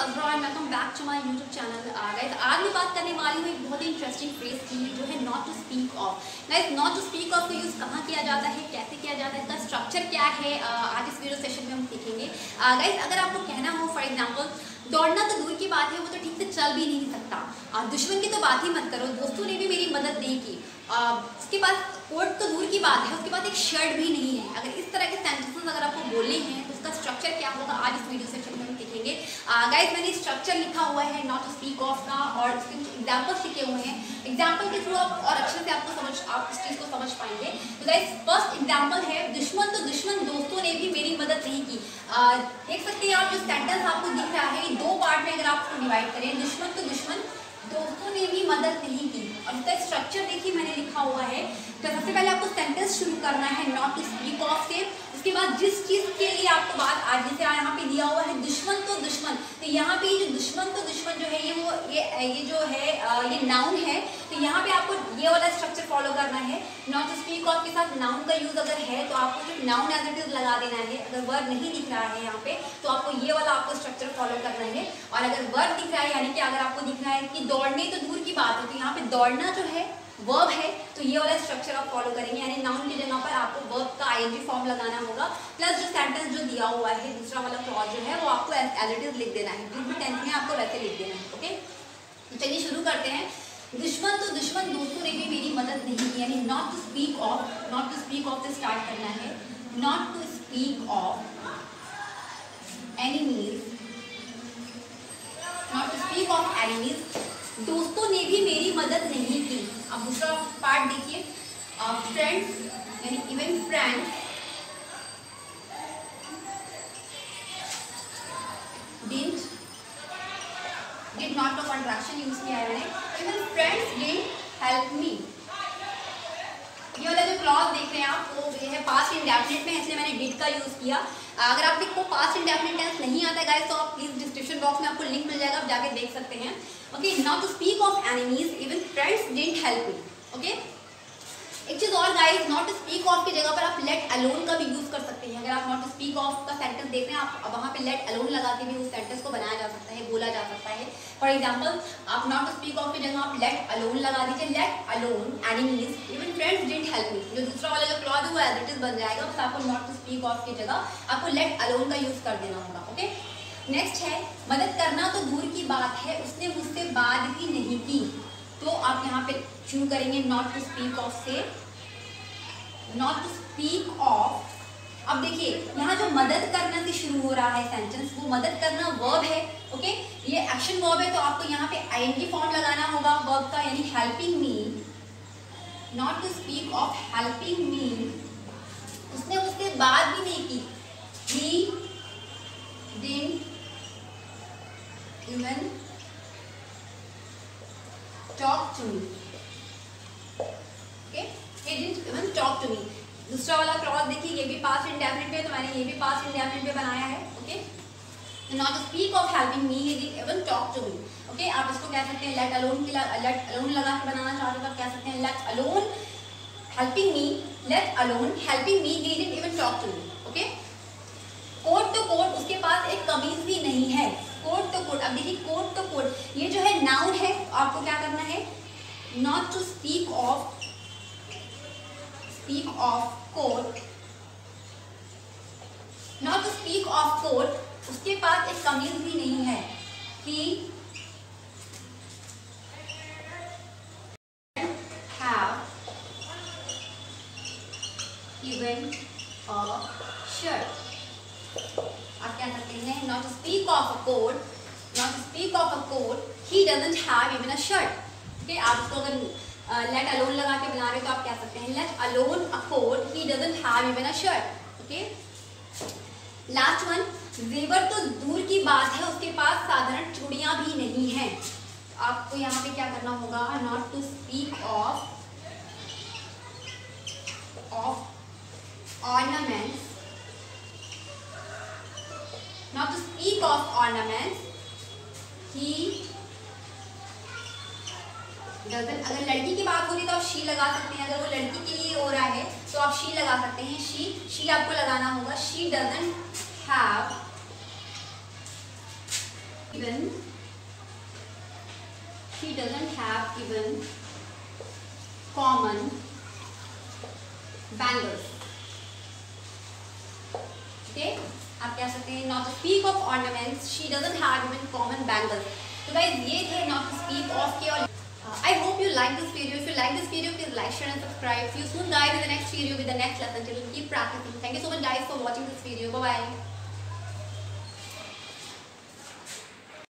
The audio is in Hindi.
Azra and welcome back to my YouTube channel. Guys आज मैं बात करने वाली हूँ एक बहुत ही इंटरेस्टिंग फ्रेज की, जो है not to speak of. Guys not to speak of का यूज़ कहाँ किया जाता है, कैसे किया जाता है, इसका स्ट्रक्चर क्या है, आज इस वीडियो सेशन में हम सीखेंगे। गाइस अगर आपको कहना हो फॉर एग्जाम्पल दौड़ना तो दूर की बात है, वो तो ठीक से चल भी नहीं सकता, दुश्मन की तो बात ही मत करो, दोस्तों ने भी मेरी मदद नहीं की, उसके बाद कोट तो दूर की बात है, उसके बाद एक शर्ट भी नहीं है। अगर इस तरह के सेंटेंसेस अगर आपको बोलने हैं तो उसका स्ट्रक्चर क्या होगा आज इस वीडियो सेशन में हम सीखेंगे। गाइस मैंने स्ट्रक्चर लिखा हुआ है नॉट टू स्पीक ऑफ का, और उसके कुछ एग्जाम्पल्स लिखे हुए हैं। एग्जाम्पल के थ्रू आप और अच्छे से आप इस चीज़ को समझ पाएंगे। तो गाइस फर्स्ट एग्जाम्पल है दुश्मन तो दुश्मन दोस्तों ने भी मेरी मदद नहीं की। देख सकते हैं आप जो सेंटेंस आपको दिख रहा है, दो पार्ट में अगर आप उसको डिवाइड करें, दुश्मन तो दुश्मन दोस्तों ने भी मदद नहीं की। और इसका स्ट्रक्चर देखिए मैंने लिखा हुआ है। तो सबसे पहले आपको सेंटेंस शुरू करना है नॉट टू स्पीक ऑफ से। उसके बाद जिस चीज़ के लिए आपको बात आज जैसे यहाँ पे दिया हुआ है दुश्मन तो दुश्मन, तो यहाँ पे जो दुश्मन तो दुश्मन जो है ये जो है ये नाउन है। तो यहाँ पे आपको ये वाला स्ट्रक्चर फॉलो करना है। नॉट टू स्पीक ऑफ के साथ नाउन का यूज अगर है तो आपको सिर्फ नाउन एज इट इज लगा देना है। अगर वर्ब नहीं दिख रहा है यहाँ पे तो आपको ये वाला आपको स्ट्रक्चर फॉलो करना है। और अगर वर्ब दिख रहा है यानी कि अगर आपको दिख रहा है कि दौड़ने तो दूर की बात है, तो यहाँ पे दौड़ना जो है वर्ब है, तो ये वाला स्ट्रक्चर आप फॉलो करेंगे, यानी नाउन की जगह पर आपको वर्ब का आईएनजी फॉर्म लगाना होगा, प्लस जो सेंटेंस जो दिया हुआ है दूसरा वाला क्लॉज जो है वो आपको एज इट इज लिख देना है, प्रेजेंट टेंस में आपको वैसे लिख देना है। ओके तो चलिए शुरू करते हैं। दुश्मन तो दुश्मन दोस्तों ने भी मेरी मदद नहीं की, यानी नॉट टू स्पीक ऑफ से स्टार्ट करना है। Not to speak of enemies, not to speak of enemies दोस्तों ने भी मेरी मदद नहीं की। अब दूसरा पार्ट देखिए, फ्रेंड्स यानी इवन फ्रेंड्स डिड नॉट का कॉन्ट्रैक्शन यूज किया है मैंने, even friends did help me. ये वाला जो क्लॉज देख रहे हैं आप वो ये है पास्ट इंडेफिनिट में, इसलिए मैंने डिड का यूज किया। अगर आप को पास्ट इंडेफिनिट टेंस नहीं आता गाइस तो आप प्लीज डिस्क्रिप्शन बॉक्स में आपको लिंक मिल जाएगा, आप जाके देख सकते हैं। Okay not to speak of enemies even friends didn't help me. Okay एक चीज और guys, not to speak of की जगह पर आप लेट अलोन का भी यूज कर सकते हैं। अगर आप नॉट टू स्पीक ऑफ का सेंटेंस देख रहे हैं आप वहां पे लेट अलोन लगा के भी उस सेंटेंस को बनाया जा सकता है, बोला जा सकता है। फॉर एग्जांपल आप नॉट टू स्पीक ऑफ की जगह आप लेट अलोन लगा दीजिए, let alone enemies even friends didn't help मी। जो दूसरा वाला जो क्लॉज है वो एज इट इज बन जाएगा, बस आपको नॉट टू स्पीक ऑफ की जगह आपको लेट अलोन का यूज कर देना होगा। ओके नेक्स्ट है मदद करना तो दूर की बात है, उसने मुझसे बात भी नहीं की। तो आप यहाँ पे शुरू करेंगे नॉट टू स्पीक ऑफ से, नॉट टू स्पीक ऑफ। अब देखिए यहाँ जो मदद करना से शुरू हो रहा है सेंटेंस, वो मदद करना वर्ब है। ओके ये एक्शन वर्ब है, तो आपको यहाँ पे आईएनजी फॉर्म लगाना होगा वर्ब का, यानी helping me. Not to speak of helping me, उसने मुझसे बात भी नहीं की। He didn't even talk to me. Okay he didn't even talk to me। दूसरा वाला क्लॉज देखिए ये भी पास्ट इंडेफिनिट है, तो मैंने ये भी पास्ट इंडेफिनिट में बनाया है। Okay not to speak of helping me he didn't even talk to me। Okay आप इसको कह सकते हैं लेट अलोन की लेट अलोन लगा के बनाना चाहते हो तो आप कह सकते हैं let alone helping me, let alone helping me he didn't even talk to me। Okay coat तो कोट, उसके पास एक कमीज भी नहीं है। कोट तो कोट, अब देखिए कोट तो कोट ये जो है नाउन है, आपको क्या करना है not to speak of coat, not to speak of coat, उसके पास एक कमीज भी नहीं है। He have even a shirt। आप क्या सकते हैं not to speak of a coat, not to speak of a coat he doesn't have even a shirt। Okay आप इसको अगर लेट अलोन लगा के बना रहे हो तो आप क्या सकते हैं let alone a coat he doesn't have even a shirt. Okay last one, जेवर तो दूर की बात है, उसके पास साधारण चूड़ियां भी नहीं हैं। आपको यहाँ पे क्या करना होगा not to speak of ornaments, not to speak of ornaments he doesn't. अगर लड़की की बात हो रही तो आप शी लगा सकते हैं, अगर वो लड़की के लिए हो रहा है तो आप शी लगा सकते हैं। शी आपको लगाना होगा। She doesn't have Even she doesn't have even common bangles. Okay, आप कह सकते हैं not to speak of ornaments, she doesn't have even common bangles. तो guys ये थे not to speak of के और I hope you like this video. If you like this video, please like, share and subscribe. See you soon guys in the next video with the next lesson. Till keep practicing. Thank you so much guys for watching this video. Bye bye.